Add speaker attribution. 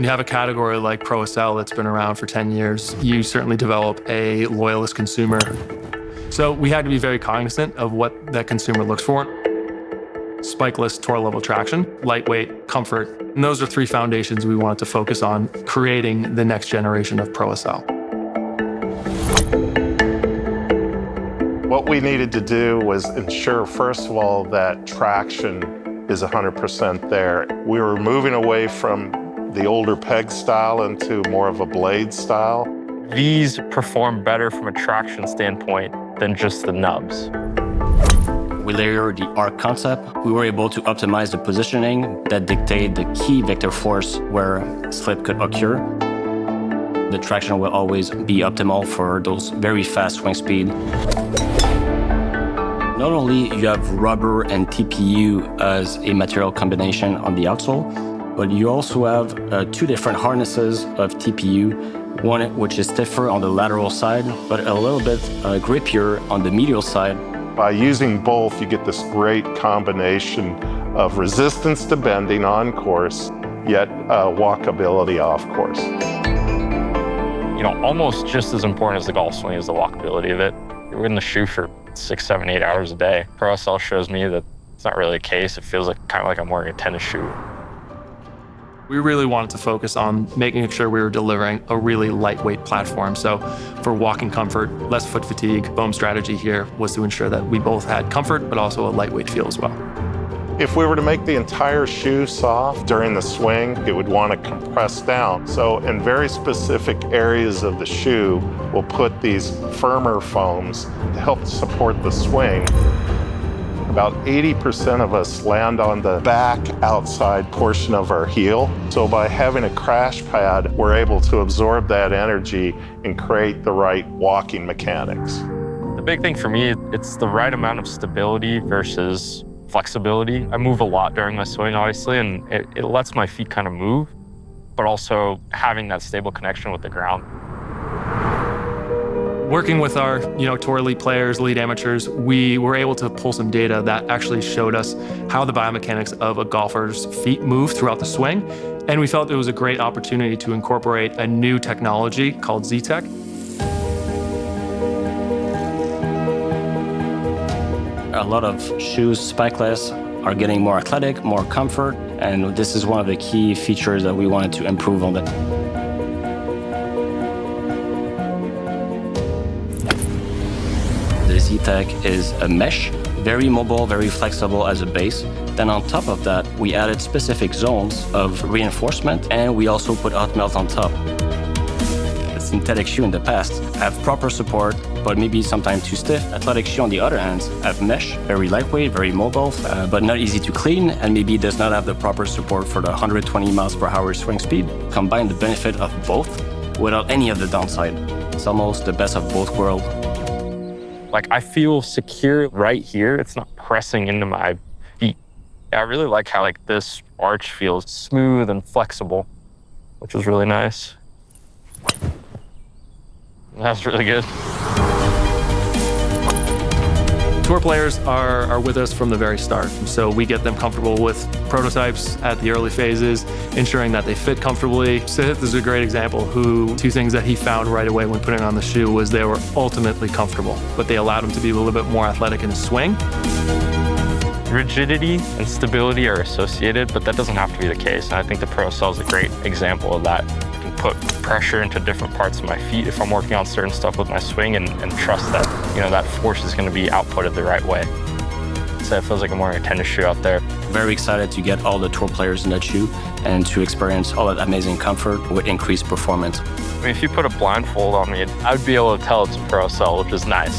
Speaker 1: When you have a category like ProSL that's been around for 10 years, you certainly develop a loyalist consumer. So we had to be very cognizant of what that consumer looks for. Spikeless toe-level traction, lightweight, comfort. And those are three foundations we wanted to focus on creating the next generation of ProSL.
Speaker 2: What we needed to do was ensure, first of all, that traction is 100% there. We were moving away from the older peg style into more of a blade style.
Speaker 3: These perform better from a traction standpoint than just the nubs.
Speaker 4: We layered the arc concept. We were able to optimize the positioning that dictate the key vector force where slip could occur. The traction will always be optimal for those very fast swing speed. Not only you have rubber and TPU as a material combination on the outsole, but you also have two different harnesses of TPU, one which is stiffer on the lateral side, but a little bit grippier on the medial side.
Speaker 2: By using both, you get this great combination of resistance to bending on course, yet walkability off course.
Speaker 3: You know, almost just as important as the golf swing is the walkability of it. You're in the shoe for 6, 7, 8 hours a day. ProSL shows me that it's not really the case. It feels like kind of like I'm wearing a tennis shoe.
Speaker 1: We really wanted to focus on making sure we were delivering a really lightweight platform. So for walking comfort, less foot fatigue, foam strategy here was to ensure that we both had comfort, but also a lightweight feel as well.
Speaker 2: If we were to make the entire shoe soft during the swing, it would want to compress down. So in very specific areas of the shoe, we'll put these firmer foams to help support the swing. About 80% of us land on the back outside portion of our heel. So by having a crash pad, we're able to absorb that energy and create the right walking mechanics.
Speaker 3: The big thing for me, it's the right amount of stability versus flexibility. I move a lot during my swing, obviously, and it lets my feet kind of move, but also having that stable connection with the ground.
Speaker 1: Working with our tour elite players, elite amateurs, we were able to pull some data that actually showed us how the biomechanics of a golfer's feet move throughout the swing. And we felt it was a great opportunity to incorporate a new technology called Z-Tech.
Speaker 4: A lot of shoes, spikeless, are getting more athletic, more comfort, and this is one of the key features that we wanted to improve on it. The Z-Tech is a mesh, very mobile, very flexible as a base. Then on top of that, we added specific zones of reinforcement, and we also put hot melt on top. The synthetic shoe in the past have proper support, but maybe sometimes too stiff. Athletic shoe, on the other hand, have mesh, very lightweight, very mobile, but not easy to clean, and maybe does not have the proper support for the 120 miles per hour swing speed. Combine the benefit of both without any of the downside. It's almost the best of both worlds.
Speaker 3: Like, I feel secure right here. It's not pressing into my feet. I really like how this arch feels smooth and flexible, which is really nice. That's really good.
Speaker 1: Tour players are with us from the very start. So we get them comfortable with prototypes at the early phases, ensuring that they fit comfortably. Sith is a great example two things that he found right away when putting on the shoe was they were ultimately comfortable, but they allowed him to be a little bit more athletic in his swing.
Speaker 3: Rigidity and stability are associated, but that doesn't have to be the case. And I think the ProSL is a great example of that. I can put pressure into different parts of my feet if I'm working on certain stuff with my swing and trust that, that force is going to be outputted the right way. So it feels like I'm wearing a tennis shoe out there.
Speaker 4: Very excited to get all the tour players in that shoe and to experience all that amazing comfort with increased performance.
Speaker 3: I mean, if you put a blindfold on me, I would be able to tell it's a ProSL, which is nice.